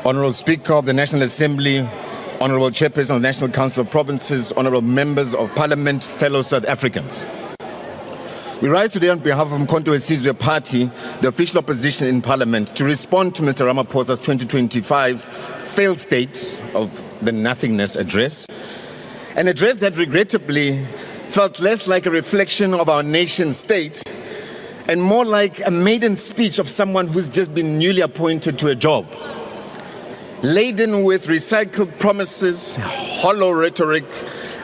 Honourable Speaker of the National Assembly, Honourable Chairperson of the National Council of Provinces, Honourable Members of Parliament, fellow South Africans. We rise today on behalf of Umkhonto weSizwe Party, the official opposition in Parliament, to respond to Mr. Ramaphosa's 2025 failed state of the nothingness address, an address that regrettably felt less like a reflection of our nation state and more like a maiden speech of someone who's just been newly appointed to a job, laden with recycled promises, hollow rhetoric,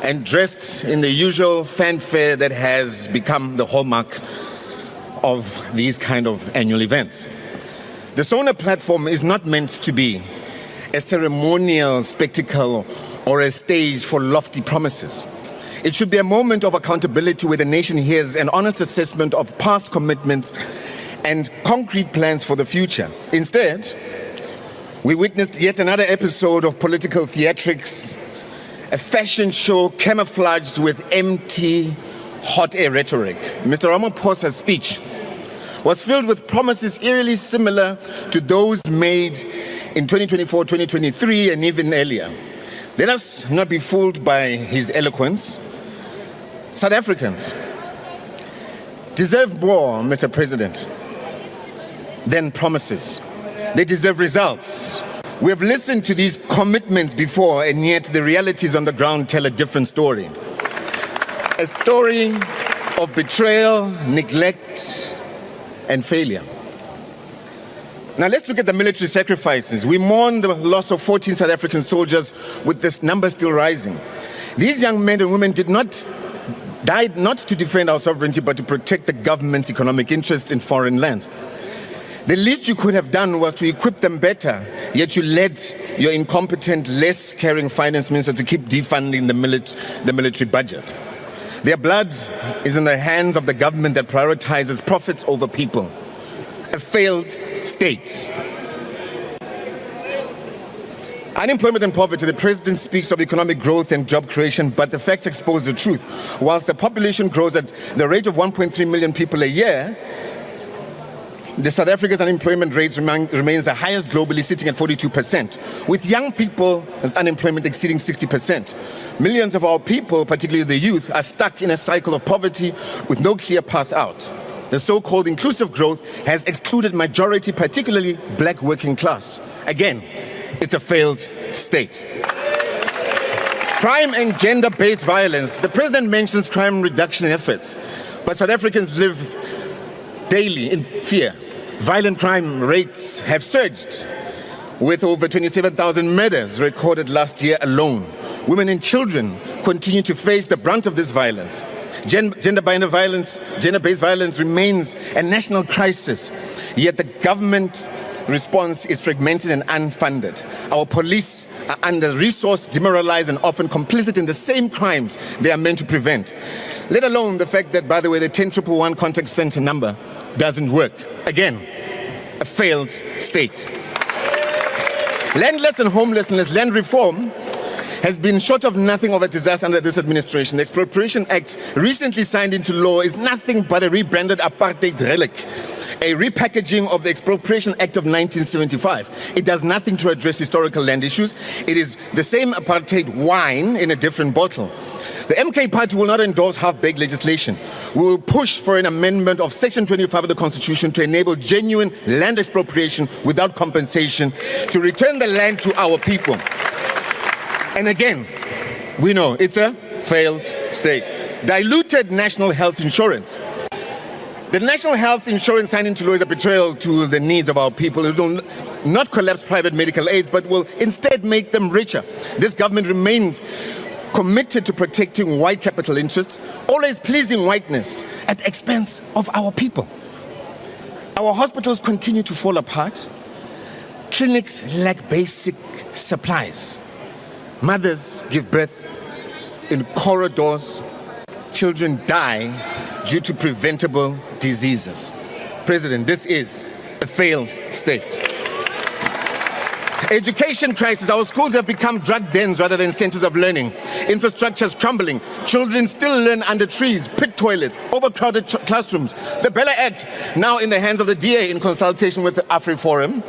and dressed in the usual fanfare that has become the hallmark of these kind of annual events. The SONA platform is not meant to be a ceremonial spectacle or a stage for lofty promises. It should be a moment of accountability where the nation hears an honest assessment of past commitments and concrete plans for the future. Instead, we witnessed yet another episode of political theatrics, a fashion show camouflaged with empty, hot air rhetoric. Mr. Ramaphosa's speech was filled with promises eerily similar to those made in 2024, 2023, and even earlier. Let us not be fooled by his eloquence. South Africans deserve more, Mr. President, than promises. They deserve results. We have listened to these commitments before, and yet the realities on the ground tell a different story. A story of betrayal, neglect, and failure. Now let's look at the military sacrifices. We mourn the loss of 14 South African soldiers, with this number still rising. These young men and women died not to defend our sovereignty, but to protect the government's economic interests in foreign lands. The least you could have done was to equip them better, yet you led your incompetent, less caring finance minister to keep defunding the military budget. Their blood is in the hands of the government that prioritizes profits over people. A failed state. Unemployment and poverty. The president speaks of economic growth and job creation, but the facts expose the truth. Whilst the population grows at the rate of 1.3 million people a year, the South Africa's unemployment rate remains the highest globally, sitting at 42%, with young people's unemployment exceeding 60%. Millions of our people, particularly the youth, are stuck in a cycle of poverty with no clear path out. The so-called inclusive growth has excluded majority, particularly black working class. Again, it's a failed state. Crime and gender-based violence. The president mentions crime reduction efforts, but South Africans live daily in fear. Violent crime rates have surged, with over 27,000 murders recorded last year alone. Women and children continue to face the brunt of this violence. Gender-based violence remains a national crisis, yet the government response is fragmented and unfunded. Our police are under-resourced, demoralized, and often complicit in the same crimes they are meant to prevent. Let alone the fact that, by the way, the 10111 contact center number doesn't work. Again, a failed state. Landless and homelessness. Land reform has been short of nothing of a disaster under this administration. The Expropriation Act, recently signed into law, is nothing but a rebranded apartheid relic, a repackaging of the Expropriation Act of 1975. It does nothing to address historical land issues. It is the same apartheid wine in a different bottle. The MK party will not endorse half-baked legislation. We will push for an amendment of Section 25 of the Constitution to enable genuine land expropriation without compensation, to return the land to our people. And again, we know it's a failed state. Diluted national health insurance. The national health insurance signed into law is a betrayal to the needs of our people. It will not collapse private medical aids, but will instead make them richer. This government remains committed to protecting white capital interests, always pleasing whiteness at the expense of our people. Our hospitals continue to fall apart. Clinics lack basic supplies. Mothers give birth in corridors. Children die due to preventable diseases. President, this is a failed state. Education crisis. Our schools have become drug dens rather than centers of learning. Infrastructure is crumbling. Children still learn under trees, pit toilets, overcrowded classrooms. The Bella Act, now in the hands of the DA in consultation with the AfriForum,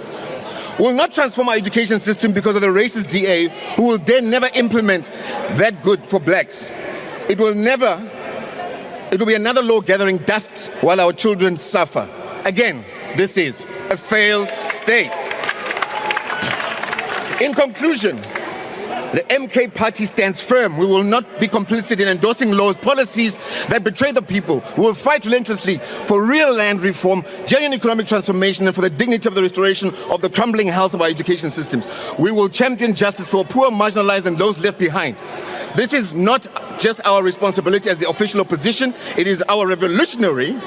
We will not transform our education system because of the racist DA who will then never implement that good for blacks. It will be another law gathering dust while our children suffer. Again, this is a failed state. In conclusion, the MK party stands firm. We will not be complicit in endorsing laws, policies that betray the people. We will fight relentlessly for real land reform, genuine economic transformation, and for the dignity of the restoration of the crumbling health of our education systems. We will champion justice for poor, marginalized, and those left behind. This is not just our responsibility as the official opposition, it is our revolutionary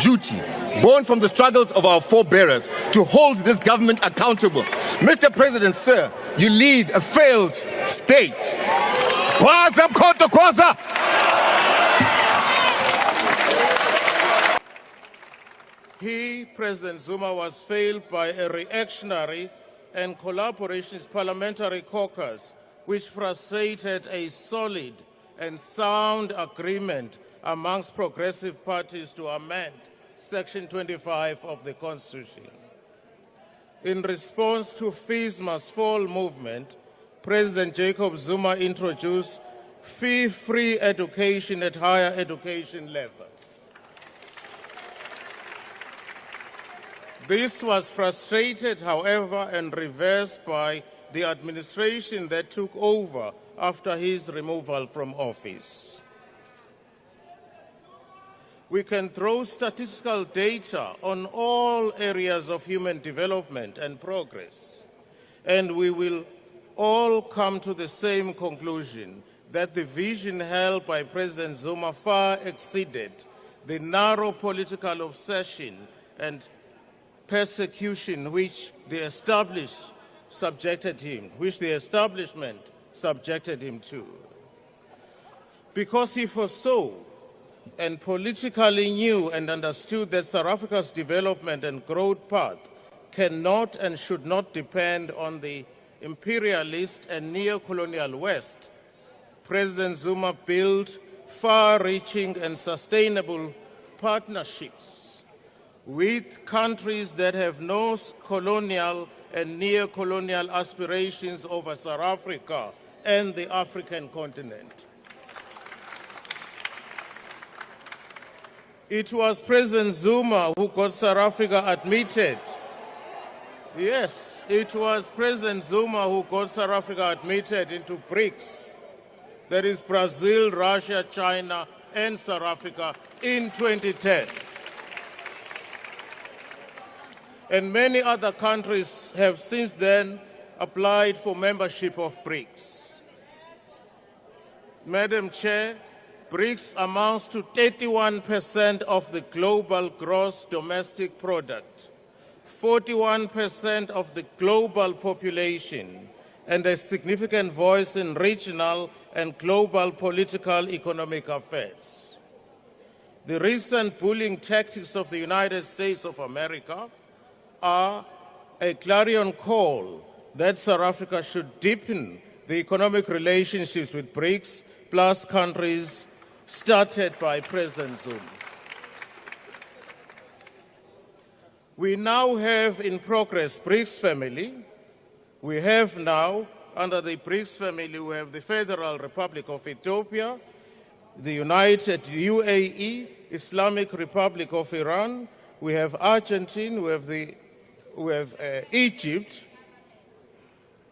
duty, born from the struggles of our forebearers, to hold this government accountable. Mr. President, sir, you lead a failed state. Kwaza mkhonto, kwaza! He, President Zuma, was failed by a reactionary and collaborationist parliamentary caucus which frustrated a solid and sound agreement amongst progressive parties to amend Section 25 of the Constitution. In response to Fees Must Fall movement, President Jacob Zuma introduced fee-free education at higher education level. This was frustrated, however, and reversed by the administration that took over after his removal from office. We can throw statistical data on all areas of human development and progress, and we will all come to the same conclusion that the vision held by President Zuma far exceeded the narrow political obsession and persecution which the establishment subjected him to. Because he foresaw and politically knew and understood that South Africa's development and growth path cannot and should not depend on the imperialist and neo-colonial West, President Zuma built far-reaching and sustainable partnerships with countries that have no colonial and neo-colonial aspirations over South Africa and the African continent. It was President Zuma who got South Africa admitted. Yes, it was President Zuma who got South Africa admitted into BRICS. That is Brazil, Russia, China, and South Africa in 2010. And many other countries have since then applied for membership of BRICS. Madam Chair, BRICS amounts to 31% of the global gross domestic product, 41% of the global population, and a significant voice in regional and global political economic affairs. The recent bullying tactics of the United States of America are a clarion call that South Africa should deepen the economic relationships with BRICS plus countries started by President Zuma. We now have in progress BRICS family. We have now, under the BRICS family, we have the Federal Republic of Ethiopia, the United UAE, Islamic Republic of Iran, we have Argentina, we have Egypt,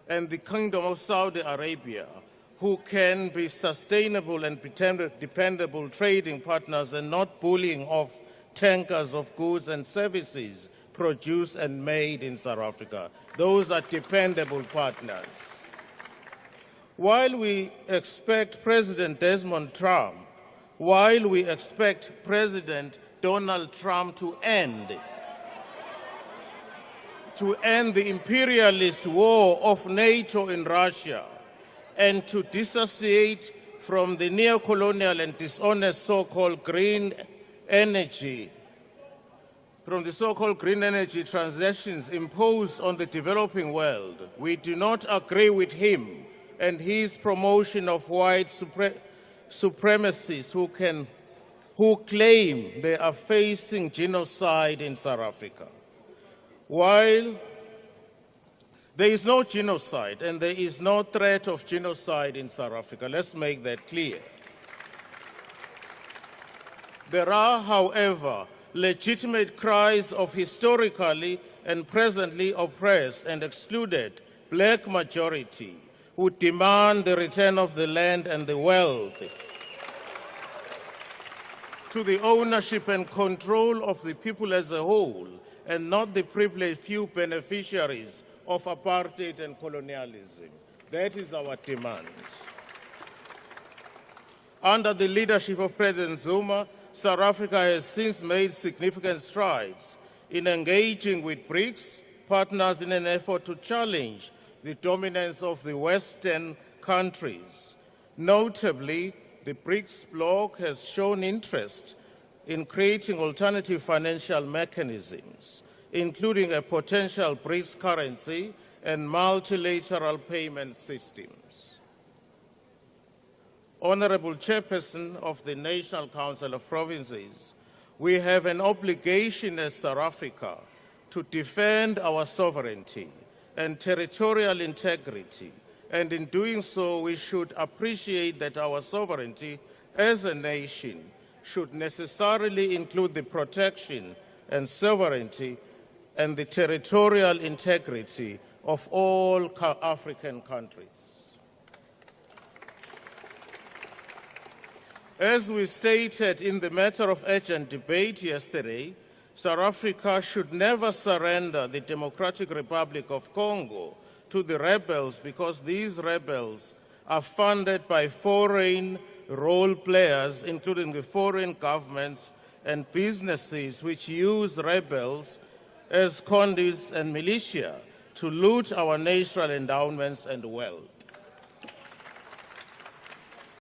and the Kingdom of Saudi Arabia, who can be sustainable and dependable trading partners and not bullying of tankers of goods and services produced and made in South Africa. Those are dependable partners. While we expect President Desmond Trump, while we expect President Donald Trump to end the imperialist war of NATO in Russia and to dissociate from the neo-colonial and dishonest so-called green energy, from the so-called green energy transactions imposed on the developing world, we do not agree with him and his promotion of white supremacists who claim they are facing genocide in South Africa. While There is no genocide and there is no threat of genocide in South Africa. Let's make that clear. There are, however, legitimate cries of historically and presently oppressed and excluded black majority who demand the return of the land and the wealth to the ownership and control of the people as a whole, and not the privileged few beneficiaries of apartheid and colonialism. That is our demand. Under the leadership of President Zuma, South Africa has since made significant strides in engaging with BRICS partners in an effort to challenge the dominance of the Western countries. Notably, the BRICS bloc has shown interest in creating alternative financial mechanisms, including a potential BRICS currency and multilateral payment systems. Honorable Chairperson of the National Council of Provinces, we have an obligation as South Africa to defend our sovereignty and territorial integrity, and in doing so, we should appreciate that our sovereignty as a nation should necessarily include the protection and sovereignty and the territorial integrity of all African countries. As we stated in the matter of urgent debate yesterday, South Africa should never surrender the Democratic Republic of Congo to the rebels, because these rebels are funded by foreign role players, including the foreign governments and businesses which use rebels as conduits and militia to loot our natural endowments and wealth.